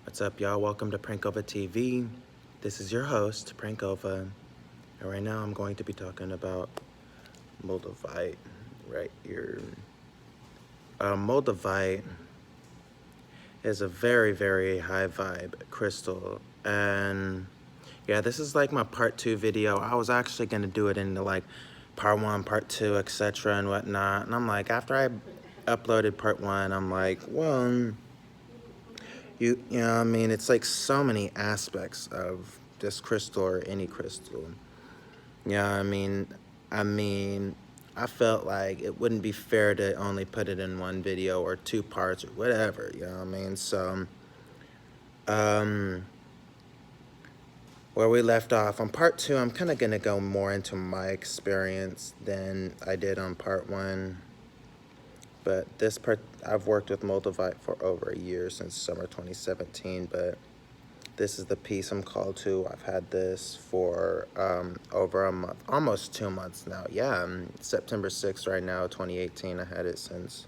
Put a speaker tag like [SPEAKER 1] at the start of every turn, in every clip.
[SPEAKER 1] What's up, y'all? Welcome to Prankovah TV. This is your host, Prankovah, and right now I'm going to be talking about Moldavite right here. Moldavite is a very, very high vibe crystal, and yeah, this is like my part 2 video. I was actually going to do it into like part 1, part 2, etc. and whatnot, and I'm like, after I uploaded part 1, I'm like, well, you know what I mean? It's like so many aspects of this crystal or any crystal. You know what I mean? I mean, I felt like it wouldn't be fair to only put it in one video or 2 parts or whatever, you know what I mean? So, um, where we left off, on part 2, I'm kind of going to go more into my experience than I did on part 1. But this part, I've worked with Moldavite for over a year, since summer 2017, but this is the piece I'm called to. I've had this for over a month, almost 2 months now. Yeah, September 6th right now, 2018. I had it since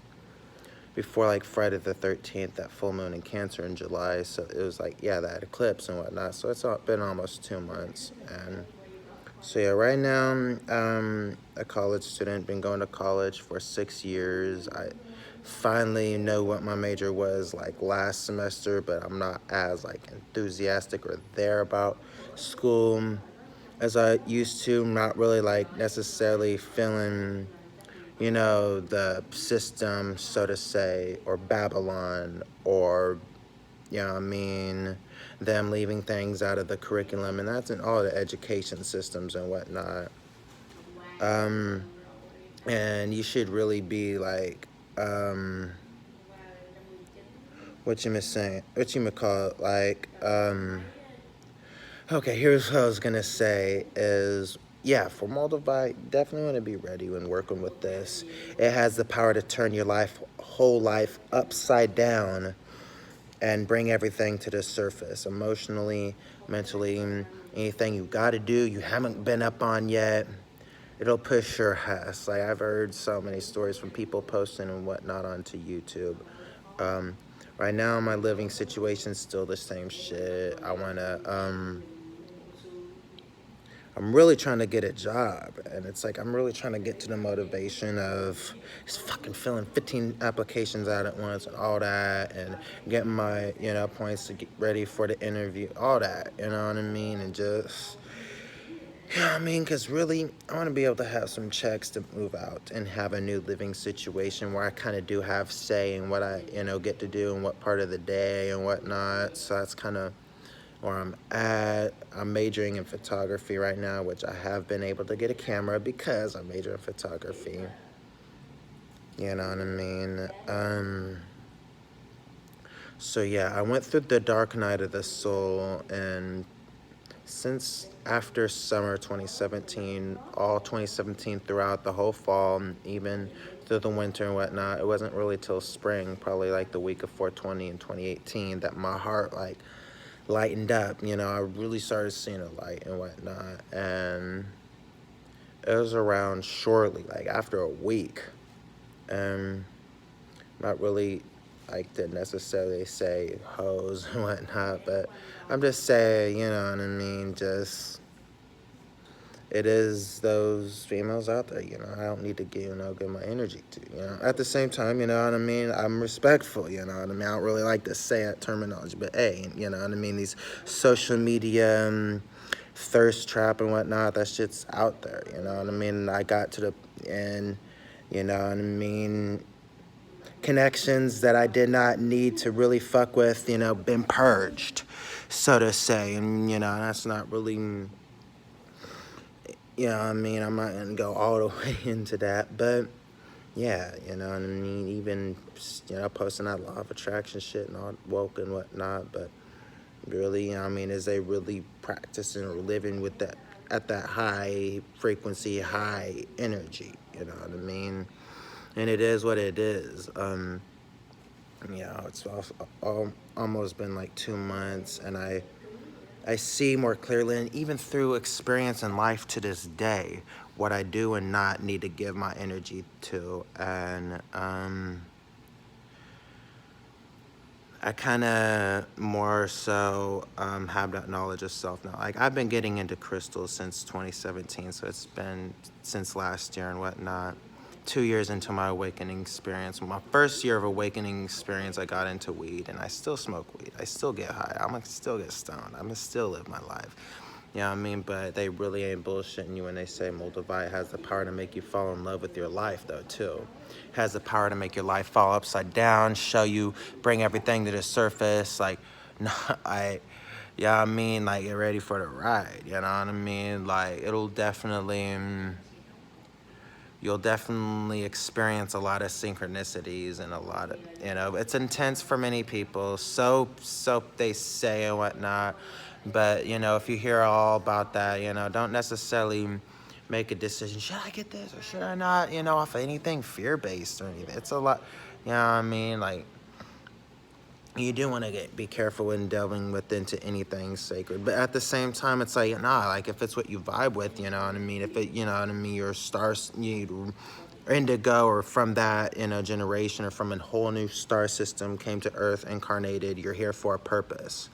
[SPEAKER 1] before like Friday the 13th, that full moon in Cancer in July. So it was like, yeah, that eclipse and whatnot. So it's been almost 2 months. And so yeah, right now, a college student, been going to college for 6 years. I finally know what my major was like last semester, but I'm not as like enthusiastic or there about school as I used to. I'm not really like necessarily feeling, you know, the system, so to say, or Babylon, or, you know what I mean, them leaving things out of the curriculum, and that's in all the education systems and whatnot. And you should really be like, what you call it, like, okay, here's what I was gonna say is, yeah, for Moldavite, definitely want to be ready when working with this. It has the power to turn your whole life upside down and bring everything to the surface, emotionally, mentally, anything you gotta do, you haven't been up on yet. It'll push your ass. Like, I've heard so many stories from people posting and whatnot onto YouTube. Right now, my living situation's still the same shit. I'm really trying to get a job, and it's like I'm really trying to get to the motivation of just fucking filling 15 applications out at once and all that, and getting my, you know, points to get ready for the interview, all that, you know what I mean, and just, you know what I mean, because really, I want to be able to have some checks to move out and have a new living situation where I kind of do have say in what I, you know, get to do and what part of the day and whatnot. So that's kind of where I'm at. I'm majoring in photography right now, which I have been able to get a camera because I major in photography. You know what I mean? So yeah, I went through the dark night of the soul, and since after summer 2017, all 2017 throughout the whole fall, even through the winter and whatnot, it wasn't really till spring, probably like the week of 420 in 2018, that my heart like lightened up. You know, I really started seeing a light and whatnot, and it was around shortly, like after a week. Not really like to necessarily say hoes and whatnot, but I'm just saying, you know what I mean, just, it is those females out there, you know, I don't need to give, you know, give my energy to, you know. At the same time, you know what I mean, I'm respectful, you know what I mean. I don't really like to say that terminology, but hey, you know what I mean, these social media thirst trap and whatnot, that shit's out there, you know what I mean. I got to the end, you know what I mean, connections that I did not need to really fuck with, you know, been purged, so to say. And, you know, that's not really, you know what I mean, I'm not gonna go all the way into that, but yeah, you know what I mean, even, you know, posting that law of attraction shit and all woke and whatnot, but really, you know what I mean, is they really practicing or living with that, at that high frequency, high energy, you know what I mean? And it is what it is. Yeah, it's almost been like 2 months, and I see more clearly, and even through experience in life to this day, what I do and not need to give my energy to. And I kind of more so have that knowledge of self now. Like, I've been getting into crystals since 2017, so it's been since last year and whatnot. 2 years into my awakening experience. My first year of awakening experience, I got into weed, and I still smoke weed. I still get high. I'm gonna still get stoned. I'm gonna still live my life. You know what I mean? But they really ain't bullshitting you when they say Moldavite has the power to make you fall in love with your life, though, too. Has the power to make your life fall upside down, show you, bring everything to the surface. Like, no, yeah, I mean, like, get ready for the ride. You know what I mean? Like, it'll definitely, you'll definitely experience a lot of synchronicities and a lot of, it's intense for many people. So they say and whatnot. But, if you hear all about that, don't necessarily make a decision. Should I get this or should I not? Off of anything fear-based or anything. It's a lot, you know what I mean? Like, you do want to be careful when delving into anything sacred, but at the same time, it's like, nah, like, if it's what you vibe with, you know what I mean? If it, you know what I mean, your stars, you indigo, or from that, generation, or from a whole new star system came to Earth, incarnated, you're here for a purpose.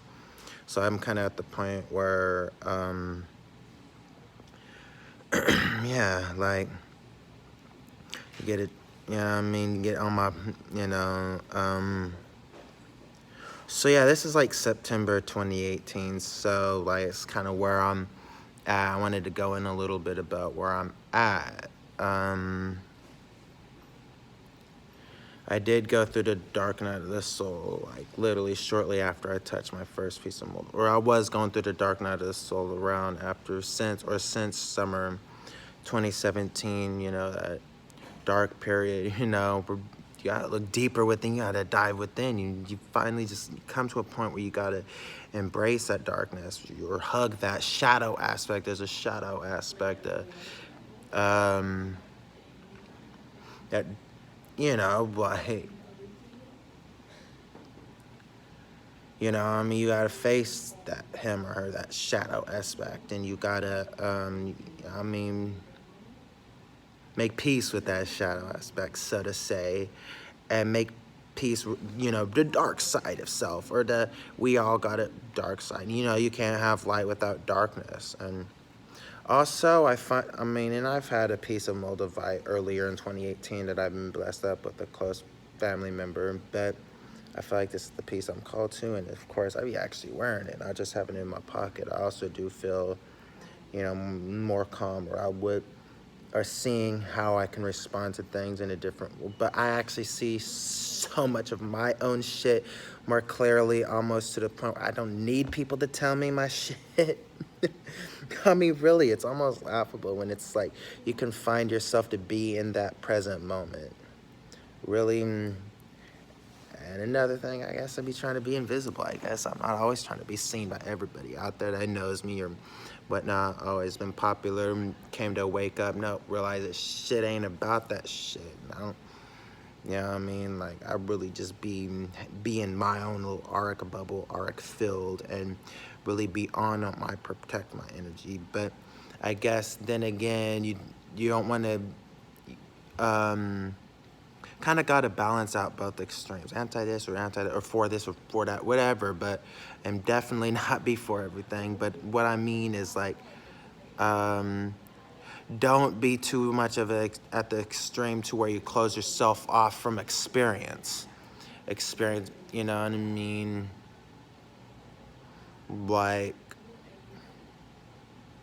[SPEAKER 1] So I'm kind of at the point where, yeah, like, get it, you know what I mean, get on my, so yeah, this is like September 2018, so like it's kind of where I'm at. I wanted to go in a little bit about where I'm at. I did go through the dark night of the soul, like literally shortly after I touched my first piece of mold. Or I was going through the dark night of the soul around since summer 2017, that dark period, where you gotta look deeper within, you gotta dive within. You finally just come to a point where you gotta embrace that darkness, or hug that shadow aspect. There's a shadow aspect of, that, like, I mean, you gotta face that him or her, that shadow aspect, and you gotta, I mean, make peace with that shadow aspect, so to say, and make peace, the dark side of self, or we all got a dark side. You can't have light without darkness. And also, and I've had a piece of Moldavite earlier in 2018 that I've been blessed up with a close family member, but I feel like this is the piece I'm called to, and of course, I be actually wearing it, not just having it in my pocket. I also do feel, more calm, or I would, or seeing how I can respond to things in a different, but I actually see so much of my own shit more clearly, almost to the point where I don't need people to tell me my shit. I mean, really, it's almost laughable when it's like you can find yourself to be in that present moment. Really. And another thing, I guess, I'd be trying to be invisible. I guess I'm not always trying to be seen by everybody out there that knows me or whatnot. Always been popular, came to wake up, no, realize that shit ain't about that shit. I don't, you know what I mean? Like, I really just be in my own little auric bubble, auric field, and really be on my, protect my energy. But I guess then again, you don't want to, kind of got to balance out both extremes, anti this or anti that, or for this or for that, whatever, but, and definitely not be for everything. But what I mean is, like, don't be too much of at the extreme to where you close yourself off from experience, you know what I mean? Like,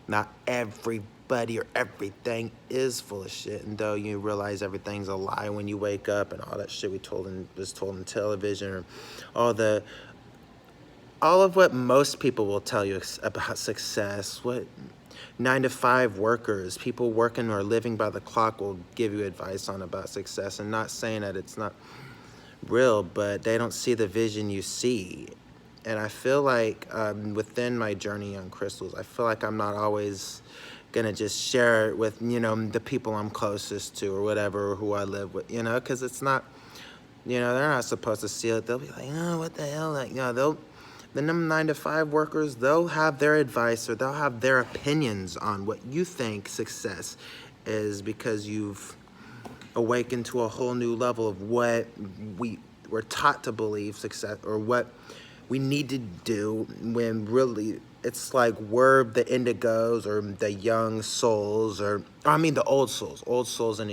[SPEAKER 1] not everybody or everything is full of shit, and though you realize everything's a lie when you wake up, and all that shit was told in television, or all of what most people will tell you about success, what 9-to-5 workers, people working or living by the clock, will give you advice on about success. And not saying that it's not real, but they don't see the vision you see. And I feel like within my journey on crystals, I feel like I'm not always gonna just share it with, the people I'm closest to, or whatever, or who I live with, because it's not, they're not supposed to see it. They'll be like, oh, what the hell? Like, the 9-to-5 workers, they'll have their advice, or they'll have their opinions on what you think success is, because you've awakened to a whole new level of what we're taught to believe success, or what we need to do, when really it's like we're the indigos or the young souls, or I mean the old souls in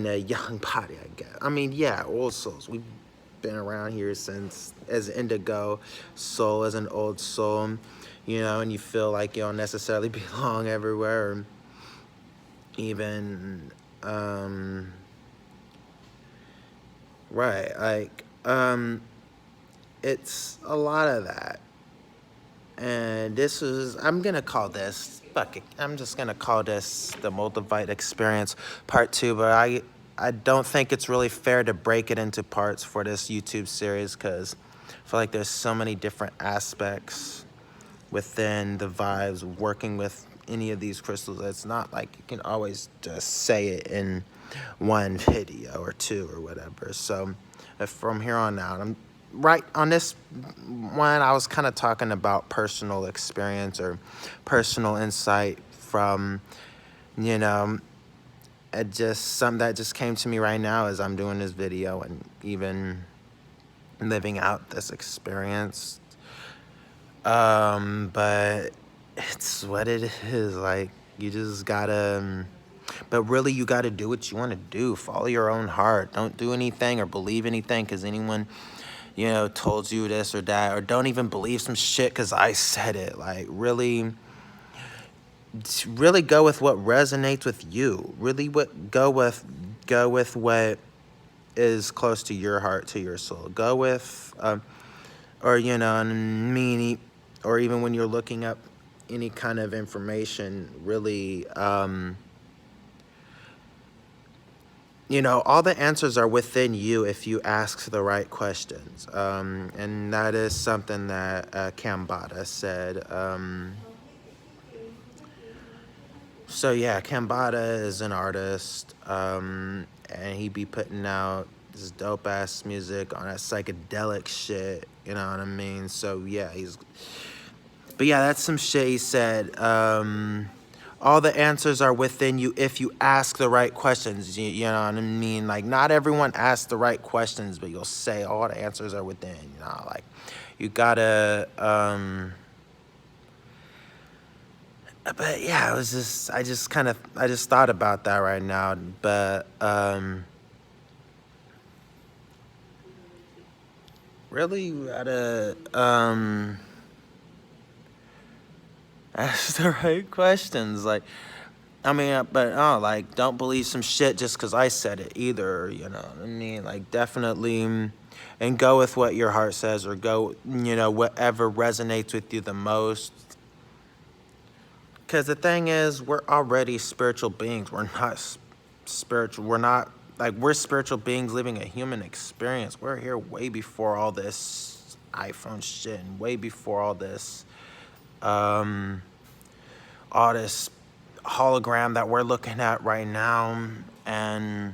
[SPEAKER 1] a young body, I guess. I mean, yeah, old souls. We've been around here since, as indigo soul, as an old soul, you know, and you feel like you don't necessarily belong everywhere, or even, right, like, it's a lot of that. And this is, I'm gonna call this, fuck it, I'm just gonna call this the Moldavite experience part 2, but I don't think it's really fair to break it into parts for this YouTube series, because I feel like there's so many different aspects within the vibes working with any of these crystals. It's not like you can always just say it in one video or two or whatever. So if from here on out, I'm right on this one, I was kind of talking about personal experience or personal insight from, you know, it just something that just came to me right now as I'm doing this video, and even living out this experience. But it's what it is. Like, you just gotta, but really you gotta do what you want to do. Follow your own heart. Don't do anything or believe anything because anyone, you know, told you this or that, or don't even believe some shit because I said it. Like, really go with what resonates with you. Really go with what is close to your heart, to your soul. Go with, or, you know, meaning, or even when you're looking up any kind of information, really, you know, all the answers are within you if you ask the right questions. And that is something that Kambada said. So yeah, Kambada is an artist, and he be putting out this dope ass music on that psychedelic shit, you know what I mean? So yeah, but yeah, that's some shit he said. All the answers are within you if you ask the right questions, you know what I mean? Like, not everyone asks the right questions, but you'll say all the answers are within, you know, like, you gotta, but yeah, it was just, I just thought about that right now, but, really, you gotta, ask the right questions, like, I mean, but, oh, like, don't believe some shit just because I said it either, you know what I mean? Like, definitely, and go with what your heart says, or go, you know, whatever resonates with you the most. Because the thing is, we're already spiritual beings. We're not spiritual. We're not, like, we're spiritual beings living a human experience. We're here way before all this iPhone shit, and way before all this hologram that we're looking at right now, and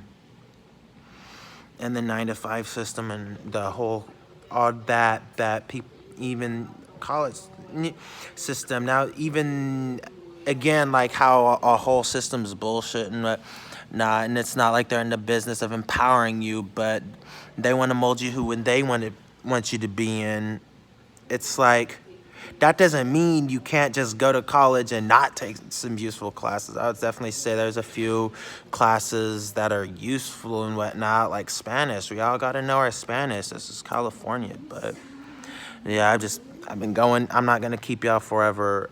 [SPEAKER 1] the 9-to-5 system, and the whole, all that people, even college system now, even again, like how a whole system's bullshit and what not, and it's not like they're in the business of empowering you, but they want to mold you who when they want you to be in. It's like, that doesn't mean you can't just go to college and not take some useful classes. I would definitely say there's a few classes that are useful and whatnot, like Spanish. We all got to know our Spanish. This is California, but yeah, I've been going. I'm not gonna keep y'all forever.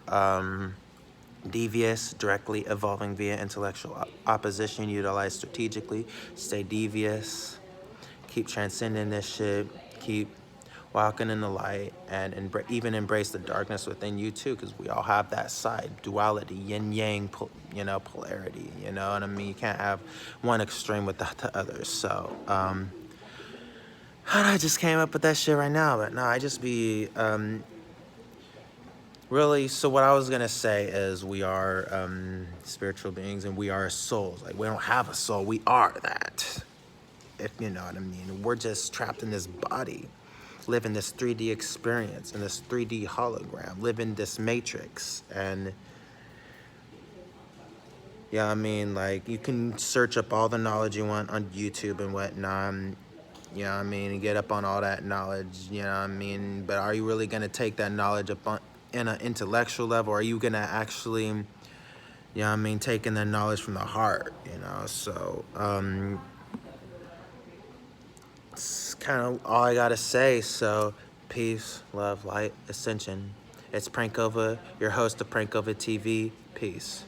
[SPEAKER 1] Devious, directly evolving via intellectual opposition, utilized strategically. Stay devious. Keep transcending this shit. Keep walking in the light, and even embrace the darkness within you too, because we all have that side, duality, yin yang, you know, polarity, you know what I mean? You can't have one extreme without the other. So I just came up with that shit right now, but no, I just be really, so what I was gonna say is, we are spiritual beings, and we are souls. Like, we don't have a soul, we are that, if you know what I mean. We're just trapped in this body, living this 3D experience, in this 3D hologram, living this matrix. And yeah, I mean, like, you can search up all the knowledge you want on YouTube and whatnot. you know what I mean, and get up on all that knowledge, you know what I mean? But are you really gonna take that knowledge up on in an intellectual level? Or are you gonna actually, you know what I mean, taking the knowledge from the heart, you know? So, it's kind of all I gotta say. So, peace, love, light, ascension. It's Prankovah, your host of Prankovah TV. Peace.